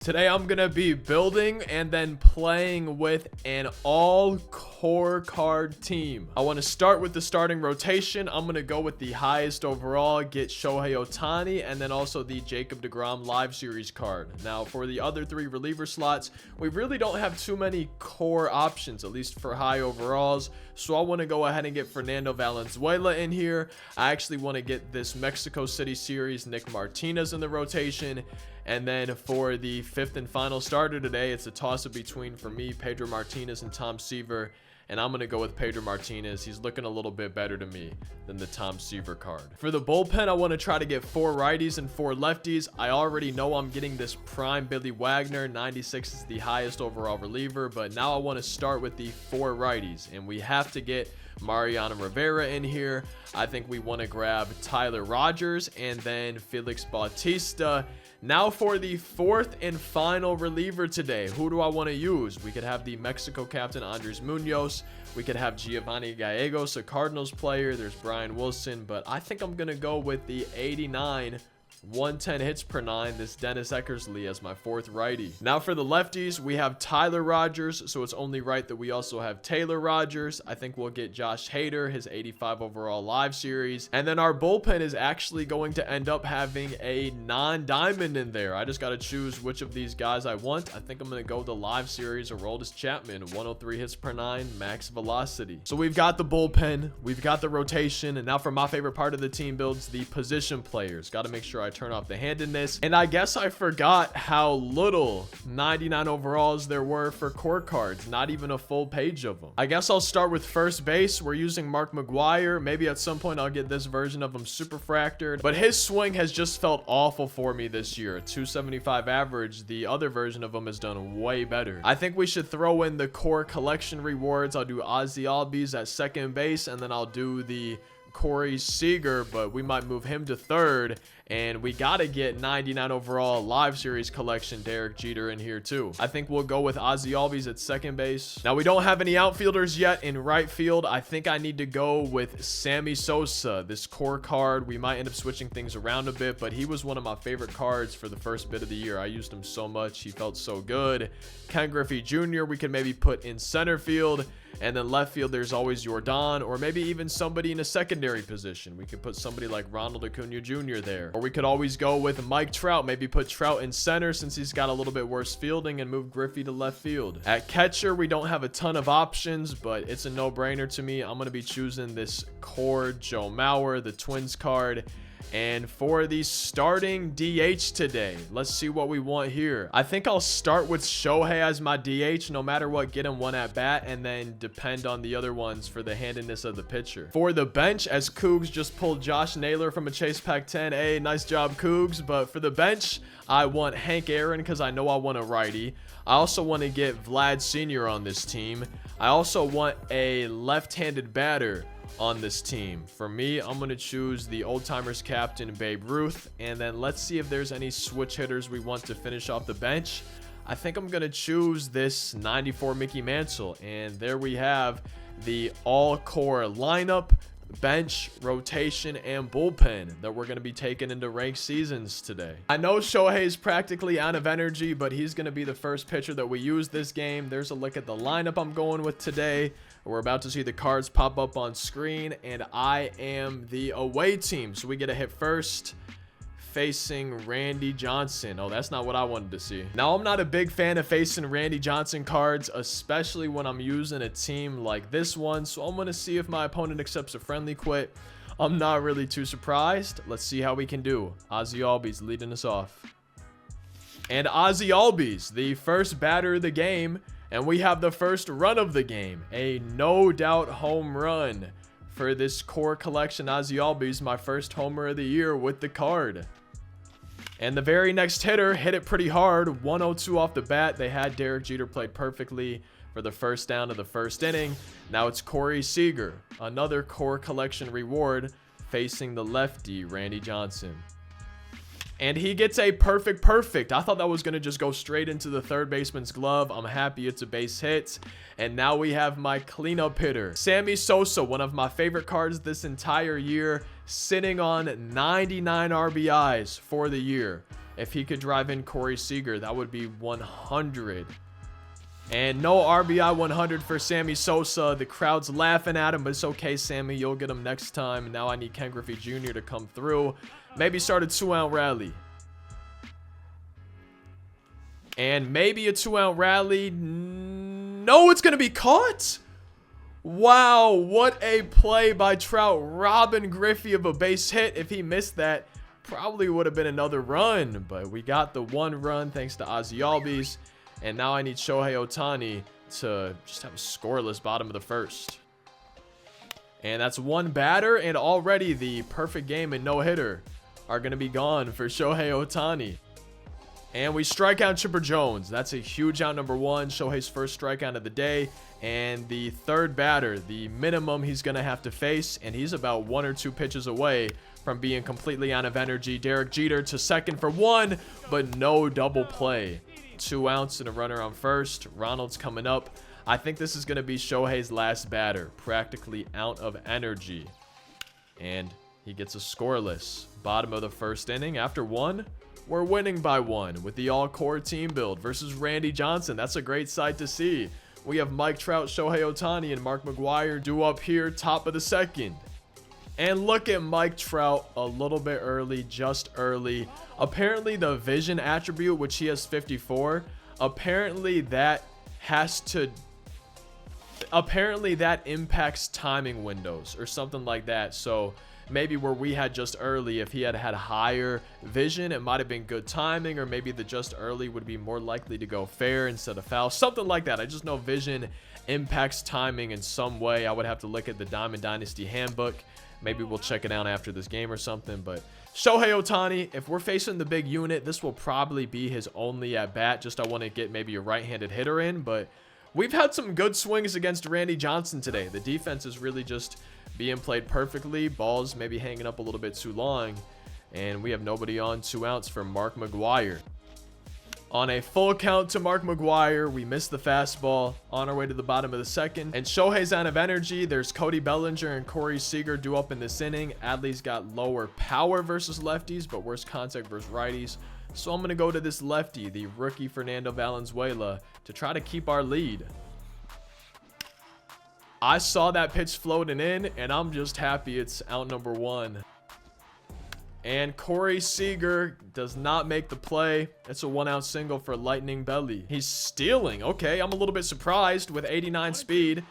Today I'm gonna be building and then playing with an all core card team. I want to start with the starting rotation. I'm gonna go with the highest overall, get Shohei Ohtani, and then also the Jacob deGrom live series card. Now for the other three reliever slots, we really don't have too many core options, at least for high overalls. So I want to go ahead and get Fernando Valenzuela in here. I actually want to get this Mexico City series Nick Martinez in the rotation. And then for the fifth and final starter today, it's a toss-up between, for me, Pedro Martinez and Tom Seaver. And I'm going to go with Pedro Martinez. He's looking a little bit better to me than the Tom Seaver card. For the bullpen, I want to try to get 4 righties and 4 lefties. I already know I'm getting this prime Billy Wagner. 96 is the highest overall reliever. But now I want to start with the 4 righties. And we have to get Mariano Rivera in here. I think we want to grab Tyler Rogers and then Felix Bautista. Now for the 4th and final reliever today, who do I want to use? We could have the Mexico captain Andres Munoz. We could have Giovanni Gallegos, a Cardinals player. There's Brian Wilson, but I think I'm going to go with the 89 110 hits per 9, this Dennis Eckersley as my 4th righty. Now for the lefties, we have Tyler Rogers, so it's only right that we also have Taylor Rogers. I think we'll get Josh Hader, his 85 overall live series. And then our bullpen is actually going to end up having a non-diamond in there. I just got to choose which of these guys I want. I think I'm going to go the live series Aroldis Chapman, 103 hits per 9, max velocity. So we've got the bullpen, we've got the rotation, and now for my favorite part of the team builds, the position players. Got to make sure I turn off the handedness. And I guess I forgot how little 99 overalls there were for core cards, not even a full page of them. I guess I'll start with first base. We're using Mark McGwire. Maybe at some point I'll get this version of him super fractured, but his swing has just felt awful for me this year. A 275 average. The other version of him has done way better. I think we should throw in the core collection rewards. I'll do Ozzie Albies at second base, and then I'll do the Corey Seager, but we might move him to third. And we got to get 99 overall live series collection Derek Jeter in here too. I think we'll go with Ozzie Albies at second base. Now we don't have any outfielders yet in right field. I think I need to go with Sammy Sosa, this core card. We might end up switching things around a bit, but he was one of my favorite cards for the first bit of the year. I used him so much. He felt so good. Ken Griffey Jr. we could maybe put in center field. And then left field, there's always Jordan, or maybe even somebody in a secondary position. We could put somebody like Ronald Acuna Jr. there. Or we could always go with Mike Trout, maybe put Trout in center since he's got a little bit worse fielding, and move Griffey to left field. At catcher, we don't have a ton of options, but it's a no-brainer to me. I'm going to be choosing this core Joe Mauer, the Twins card. And for the starting DH today, let's see what we want here. I think I'll start with Shohei as my DH, no matter what, get him one at bat, and then depend on the other ones for the handedness of the pitcher. For the bench, as Cougs just pulled Josh Naylor from a Chase Pack 10. Hey, nice job, Cougs. But for the bench, I want Hank Aaron because I know I want a righty. I also want to get Vlad Sr. on this team. I also want a left-handed batter on this team. For me, I'm going to choose the old timers captain Babe Ruth, and then let's see if there's any switch hitters we want to finish off the bench. I think I'm going to choose this 94 Mickey Mantle, and there we have the all core lineup, bench, rotation, and bullpen that we're going to be taking into ranked seasons today. I know Shohei is practically out of energy, but he's going to be the first pitcher that we use this game. There's a look at the lineup I'm going with today. We're about to see the cards pop up on screen, and I am the away team, so we get a hit first, facing Randy Johnson. Oh, that's not what I wanted to see. Now, I'm not a big fan of facing Randy Johnson cards, especially when I'm using a team like this one, so I'm going to see if my opponent accepts a friendly quit. I'm not really too surprised. Let's see how we can do. Ozzie Albies leading us off. And Ozzie Albies, the first batter of the game, and we have the first run of the game. A no doubt home run for this core collection Ozzie Albies, my first homer of the year with the card. And the very next hitter hit it pretty hard, 102 off the bat. They had Derek Jeter played perfectly for the first down of the first inning. Now it's Corey Seager, another core collection reward, facing the lefty Randy Johnson. And he gets a perfect. I thought that was going to just go straight into the third baseman's glove. I'm happy it's a base hit. And now we have my cleanup hitter, Sammy Sosa, one of my favorite cards this entire year, sitting on 99 RBIs for the year. If he could drive in Corey Seager, that would be 100. And no RBI 100 for Sammy Sosa. The crowd's laughing at him, but it's okay, Sammy. You'll get him next time. Now I need Ken Griffey Jr. to come through. Maybe start a 2-out rally. And maybe a 2-out rally. No, it's going to be caught. Wow, what a play by Trout. Robbing Griffey of a base hit. If he missed that, probably would have been another run. But we got the 1 run thanks to Ozzie Albies. And now I need Shohei Ohtani to just have a scoreless bottom of the first. And that's 1 batter, and already the perfect game and no-hitter are going to be gone for Shohei Ohtani. And we strike out Chipper Jones. That's a huge out, number 1. Shohei's first strikeout of the day. And the 3rd batter, the minimum he's going to have to face. And he's about 1 or 2 pitches away from being completely out of energy. Derek Jeter to second for 1, but no double play. 2 outs and a runner on first. Ronald's coming up. I think this is going to be Shohei's last batter. Practically out of energy. And he gets a scoreless. Bottom of the first inning. After 1, we're winning by 1 with the all-core team build versus Randy Johnson. That's a great sight to see. We have Mike Trout, Shohei Ohtani, and Mark McGwire due up here, top of the second. And look at Mike Trout a little bit early, just early. Apparently the vision attribute, which he has 54, apparently that impacts timing windows or something like that. So maybe where we had just early, if he had had higher vision, it might have been good timing, or maybe the just early would be more likely to go fair instead of foul, something like that. I just know vision impacts timing in some way. I would have to look at the Diamond Dynasty handbook. Maybe we'll check it out after this game or something. But Shohei Ohtani, if we're facing the big unit, this will probably be his only at bat. Just I want to get maybe a right-handed hitter in. But we've had some good swings against Randy Johnson today. The defense is really just being played perfectly. Balls maybe hanging up a little bit too long. And we have nobody on. 2 outs for Mark McGwire. On a full count to Mark McGwire, we missed the fastball on our way to the bottom of the second. And Shohei's out of energy. There's Cody Bellinger and Corey Seager due up in this inning. Adley's got lower power versus lefties, but worse contact versus righties. So I'm going to go to this lefty, the rookie Fernando Valenzuela, to try to keep our lead. I saw that pitch floating in, and I'm just happy it's out number 1. And Corey Seager does not make the play. It's a 1-out single for Lightning Belly. He's stealing. Okay, I'm a little bit surprised with 89 speed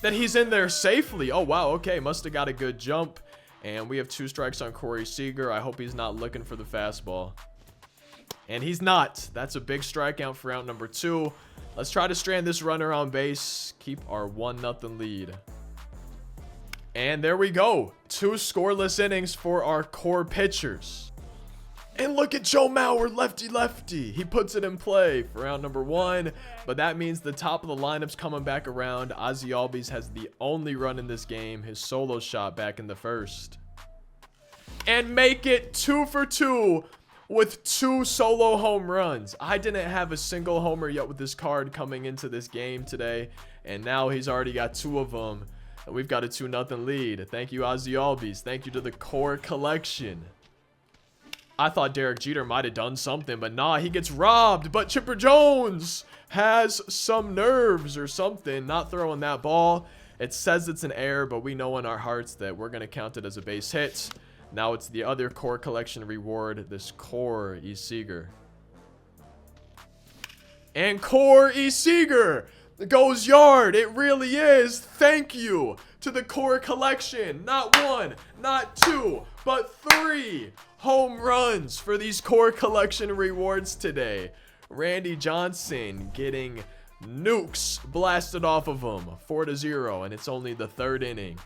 that he's in there safely. Oh, wow. Okay, must have got a good jump. And we have 2 strikes on Corey Seager. I hope he's not looking for the fastball. And he's not. That's a big strikeout for out number 2. Let's try to strand this runner on base. Keep our 1-0 lead. And there we go. 2 scoreless innings for our core pitchers. And look at Joe Mauer, lefty. He puts it in play for round number 1. But that means the top of the lineup's coming back around. Ozzie Albies has the only run in this game. His solo shot back in the first. And make it 2 for 2 with 2 solo home runs. I didn't have a single homer yet with this card coming into this game today. And now he's already got 2 of them. We've got a 2-0 lead. Thank you, Ozzie Albies. Thank you to the core collection. I thought Derek Jeter might have done something, but nah, he gets robbed. But Chipper Jones has some nerves or something, not throwing that ball. It says it's an error, but we know in our hearts that we're going to count it as a base hit. Now it's the other core collection reward, this Corey Seager. And Corey Seager goes yard. It really is. Thank you to the core collection. Not 1, not 2, but 3 home runs for these core collection rewards today. Randy Johnson getting nukes blasted off of him. 4-0, and it's only the 3rd inning.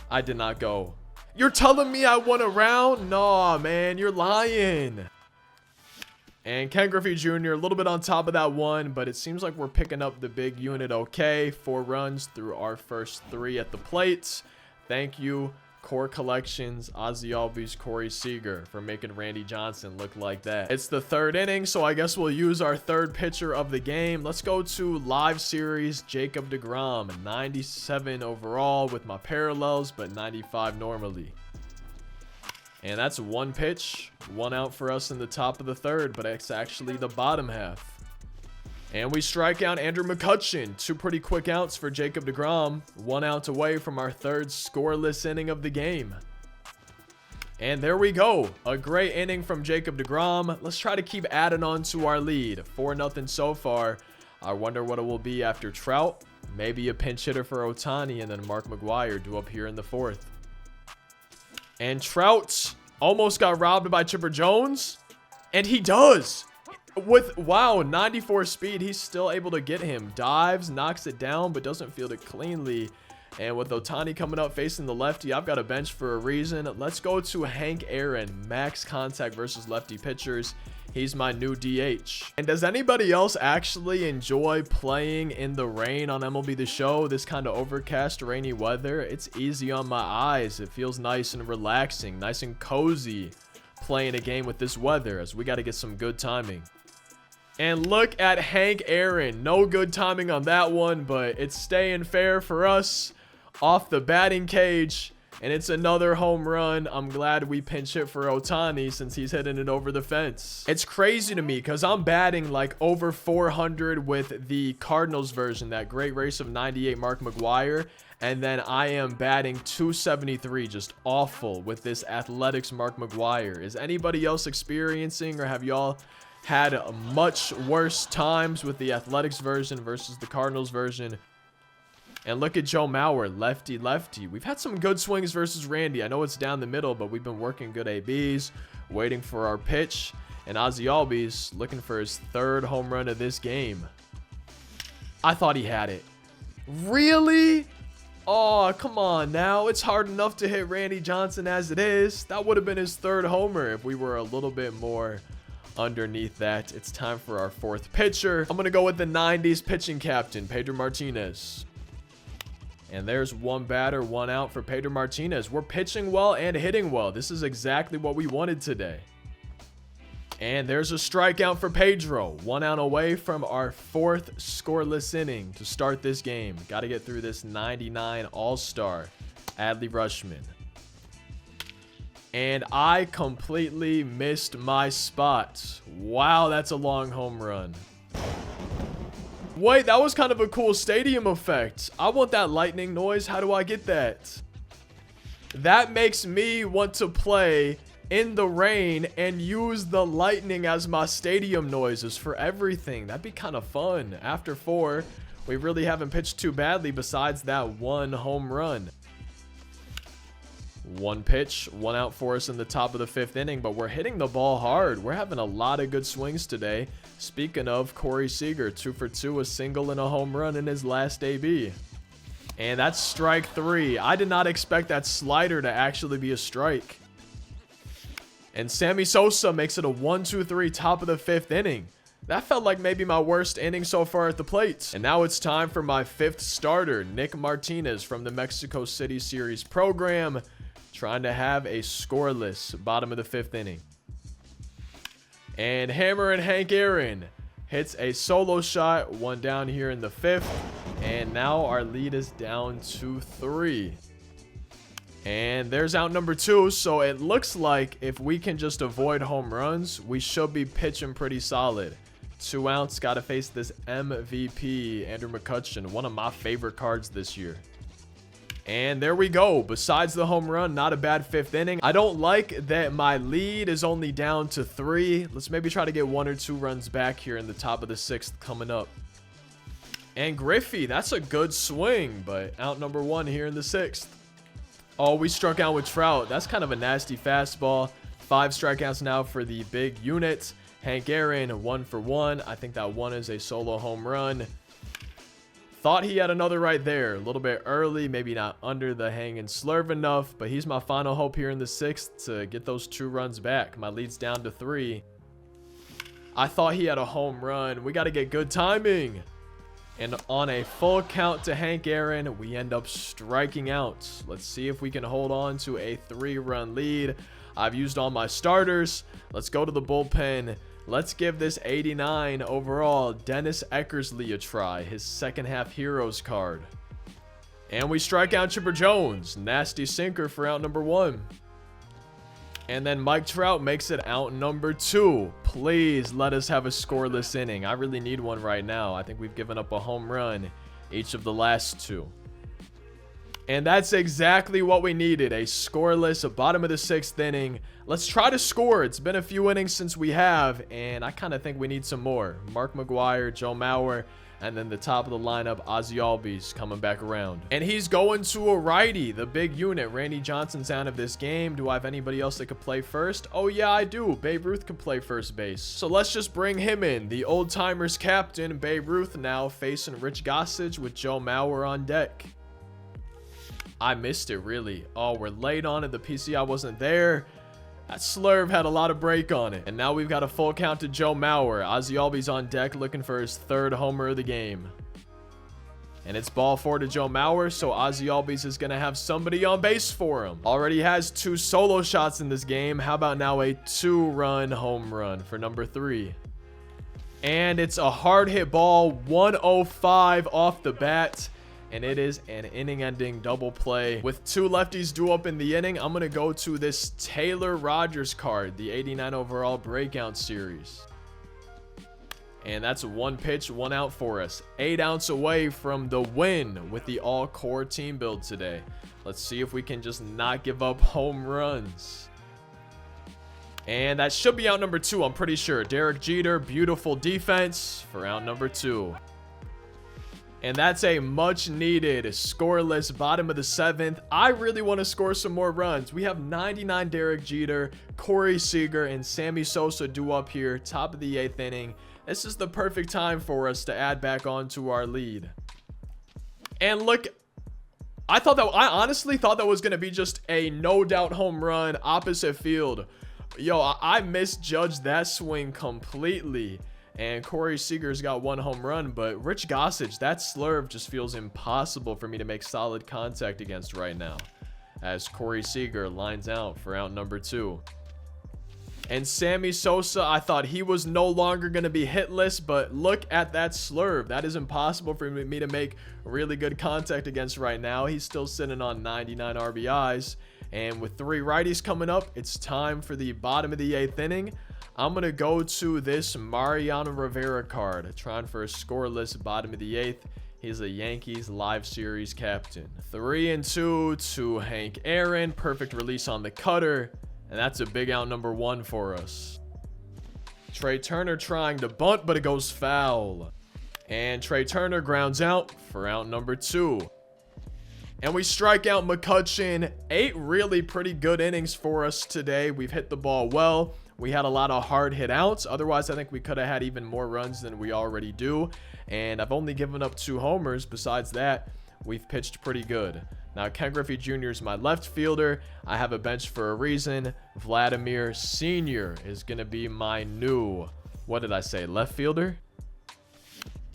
I did not go. You're telling me I won a round? Nah, man, you're lying. And Ken Griffey Jr. a little bit on top of that 1, but it seems like we're picking up the big unit okay. 4 runs through our first 3 at the plate. Thank you, Core Collections, Ozzie Albies, Corey Seager, for making Randy Johnson look like that. It's the 3rd inning, so I guess we'll use our 3rd pitcher of the game. Let's go to live series, Jacob deGrom. 97 overall with my parallels, but 95 normally. And that's one pitch, one out for us in the top of the third, but it's actually the bottom half. And we strike out Andrew McCutchen. 2 pretty quick outs for Jacob deGrom. 1 out away from our third scoreless inning of the game. And there we go. A great inning from Jacob deGrom. Let's try to keep adding on to our lead. 4-0 so far. I wonder what it will be after Trout. Maybe a pinch hitter for Ohtani and then Mark McGwire due up here in the 4th. And Trout almost got robbed by Chipper Jones. And he does. With, wow, 94 speed, he's still able to get him. Dives, knocks it down, but doesn't field it cleanly. And with Ohtani coming up facing the lefty, I've got a bench for a reason. Let's go to Hank Aaron. Max contact versus lefty pitchers. He's my new DH. And does anybody else actually enjoy playing in the rain on MLB The Show? This kind of overcast, rainy weather. It's easy on my eyes. It feels nice and relaxing, nice and cozy playing a game with this weather, as we got to get some good timing. And look at Hank Aaron. No good timing on that one, but it's staying fair for us. Off the batting cage, and it's another home run. I'm glad we pinch hit for Ohtani since he's hitting it over the fence. It's crazy to me because I'm batting like over 400 with the Cardinals version, that great race of 98 Mark McGwire, and then I am batting 273, just awful with this Athletics Mark McGwire. Is anybody else experiencing, or have y'all had much worse times with the Athletics version versus the Cardinals version? And look at Joe Mauer, lefty, lefty. We've had some good swings versus Randy. I know it's down the middle, but we've been working good ABs, waiting for our pitch. And Ozzy Albies looking for his 3rd home run of this game. I thought he had it. Really? Oh, come on now. It's hard enough to hit Randy Johnson as it is. That would have been his 3rd homer if we were a little bit more underneath that. It's time for our 4th pitcher. I'm going to go with the 90s pitching captain, Pedro Martinez. And there's 1 batter, 1 out for Pedro Martinez. We're pitching well and hitting well. This is exactly what we wanted today. And there's a strikeout for Pedro. 1 out away from our 4th scoreless inning to start this game. Got to get through this 99 All-Star, Adley Rutschman. And I completely missed my spot. Wow, that's a long home run. Wait, that was kind of a cool stadium effect. I want that lightning noise. How do I get that? That makes me want to play in the rain and use the lightning as my stadium noises for everything. That'd be kind of fun. After 4, we really haven't pitched too badly besides that 1 home run. 1 pitch, 1 out for us in the top of the 5th inning, but we're hitting the ball hard. We're having a lot of good swings today. Speaking of, Corey Seager, 2 for 2, a single and a home run in his last AB. And that's strike 3. I did not expect that slider to actually be a strike. And Sammy Sosa makes it a 1-2-3 top of the 5th inning. That felt like maybe my worst inning so far at the plate. And now it's time for my 5th starter, Nick Martinez from the Mexico City Series program, trying to have a scoreless bottom of the 5th inning. And Hammer and Hank Aaron hits a solo shot, 1 down here in the 5th. And now our lead is down to 3. And there's out number 2. So it looks like if we can just avoid home runs, we should be pitching pretty solid. 2 outs, got to face this MVP, Andrew McCutchen, one of my favorite cards this year. And there we go. Besides the home run, not a bad 5th inning. I don't like that my lead is only down to 3. Let's maybe try to get 1 or 2 runs back here in the top of the 6th coming up. And Griffey, that's a good swing, but out number 1 here in the 6th. Oh, we struck out with Trout. That's kind of a nasty fastball. 5 strikeouts now for the big unit. Hank Aaron, 1 for 1. I think that 1 is a solo home run. Thought he had another right there. A little bit early, maybe not under the hang and slurve enough, but he's my final hope here in the 6th to get those 2 runs back. My lead's down to 3. I thought he had a home run. We got to get good timing. And on a full count to Hank Aaron, we end up striking out. Let's see if we can hold on to a 3-run lead. I've used all my starters. Let's go to the bullpen. Let's give this 89 overall Dennis Eckersley a try, his 2nd half Heroes card. And we strike out Chipper Jones. Nasty sinker for out number 1. And then Mike Trout makes it out number 2. Please let us have a scoreless inning. I really need one right now. I think we've given up a home run each of the last 2. And that's exactly what we needed. A scoreless, a bottom of the 6th inning. Let's try to score. It's been a few innings since we have, and I kind of think we need some more. Mark McGwire, Joe Mauer, and then the top of the lineup, Ozzie Albies coming back around. And he's going to a righty, the big unit. Randy Johnson's out of this game. Do I have anybody else that could play first? Oh, yeah, I do. Babe Ruth could play first base. So let's just bring him in. The old-timers captain, Babe Ruth, now facing Rich Gossage with Joe Mauer on deck. I missed it, really. Oh, we're late on it. The PCI wasn't there. That slurve had a lot of break on it. And now we've got a full count to Joe Mauer. Ozzie Albies on deck looking for his 3rd homer of the game. And it's ball 4 to Joe Mauer, so Ozzie Albies is going to have somebody on base for him. Already has 2 solo shots in this game. How about now a 2-run home run for number 3? And it's a hard hit ball, 105 off the bat. And it is an inning-ending double play. With 2 lefties due up in the inning, I'm going to go to this Taylor Rogers card, the 89 overall breakout series. And that's 1 pitch, 1 out for us. 8 outs away from the win with the all-core team build today. Let's see if we can just not give up home runs. And that should be out number 2, I'm pretty sure. Derek Jeter, beautiful defense for out number 2. And that's a much needed scoreless bottom of the 7th. I really want to score some more runs. We have 99 Derek Jeter, Corey Seager, and Sammy Sosa due up here, top of the 8th inning. This is the perfect time for us to add back on to our lead. And look, I honestly thought that was going to be just a no doubt home run opposite field. Yo, I misjudged that swing completely. And Corey Seager's got 1 home run, but Rich Gossage, that slurve just feels impossible for me to make solid contact against right now, as Corey Seager lines out for out number 2. And Sammy Sosa, I thought he was no longer going to be hitless, but look at that slurve. That is impossible for me to make really good contact against right now. He's still sitting on 99 RBIs. And with 3 righties coming up, it's time for the bottom of the 8th inning. I'm going to go to this Mariano Rivera card, trying for a scoreless bottom of the 8th. He's a Yankees live series captain. 3-2 to Hank Aaron. Perfect release on the cutter. And that's a big out number 1 for us. Trey Turner trying to bunt, but it goes foul. And Trey Turner grounds out for out number 2. And we strike out McCutchen. 8 really pretty good innings for us today. We've hit the ball well. We had a lot of hard hit outs. Otherwise, I think we could have had even more runs than we already do. And I've only given up 2 homers. Besides that, we've pitched pretty good. Now, Ken Griffey Jr. is my left fielder. I have a bench for a reason. Vladimir Sr. is going to be my new, what did I say, left fielder?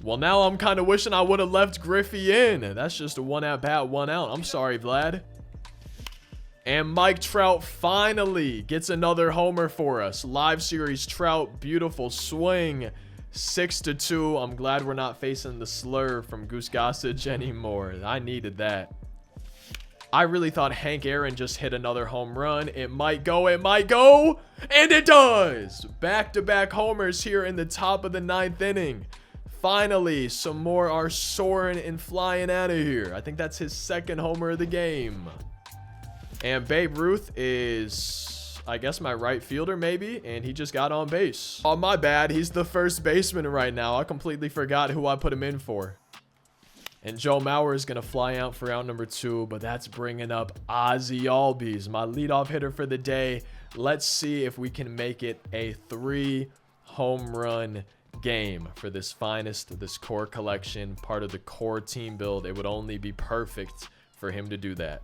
Well, now I'm kind of wishing I would have left Griffey in. That's just a 1 at bat, 1 out. I'm sorry, Vlad. And Mike Trout finally gets another homer for us. Live series Trout, beautiful swing. 6-2. I'm glad we're not facing the slur from Goose Gossage anymore. I needed that. I really thought Hank Aaron just hit another home run. It might go, and it does. Back-to-back homers here in the top of the 9th inning. Finally, some more are soaring and flying out of here. I think that's his 2nd homer of the game. And Babe Ruth is, I guess, my right fielder maybe, and he just got on base. Oh, my bad. He's the first baseman right now. I completely forgot who I put him in for. And Joe Mauer is going to fly out for out number 2, but that's bringing up Ozzie Albies, my leadoff hitter for the day. Let's see if we can make it a 3 home run game for this core collection, part of the core team build. It would only be perfect for him to do that.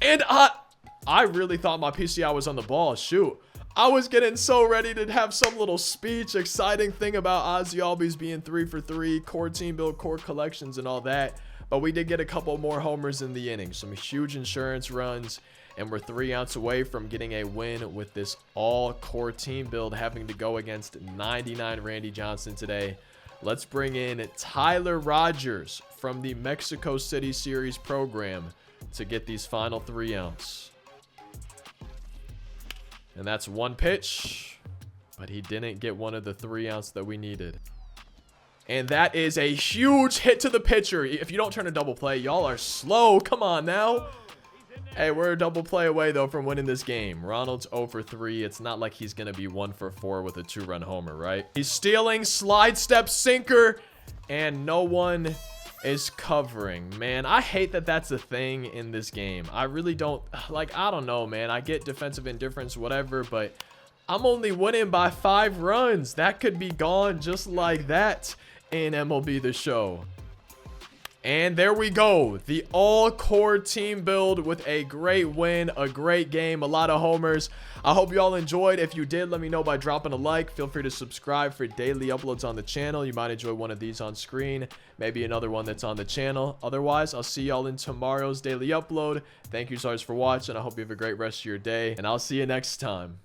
And I really thought my PCI was on the ball. Shoot. I was getting so ready to have some little speech, exciting thing about Ozzie Albies being 3 for 3, core team build, core collections, and all that. But we did get a couple more homers in the inning. Some huge insurance runs. And we're 3 outs away from getting a win with this all-core team build, having to go against 99 Randy Johnson today. Let's bring in Tyler Rogers from the Mexico City Series program to get these final 3 outs. And that's one pitch. But he didn't get one of the 3 outs that we needed. And that is a huge hit to the pitcher. If you don't turn a double play, y'all are slow. Come on now. Hey, we're a double play away, though, from winning this game. Ronald's 0 for 3. It's not like he's going to be 1 for 4 with a 2-run homer, right? He's stealing, slide step, sinker, and no one is covering. Man, I hate that that's a thing in this game. I really don't, like, I don't know, man. I get defensive indifference, whatever, but I'm only winning by 5 runs. That could be gone just like that in MLB The Show. And there we go. The all-core team build with a great win, a great game, a lot of homers. I hope you all enjoyed. If you did, let me know by dropping a like. Feel free to subscribe for daily uploads on the channel. You might enjoy one of these on screen, maybe another one that's on the channel. Otherwise, I'll see y'all in tomorrow's daily upload. Thank you, Stars, for watching. I hope you have a great rest of your day, and I'll see you next time.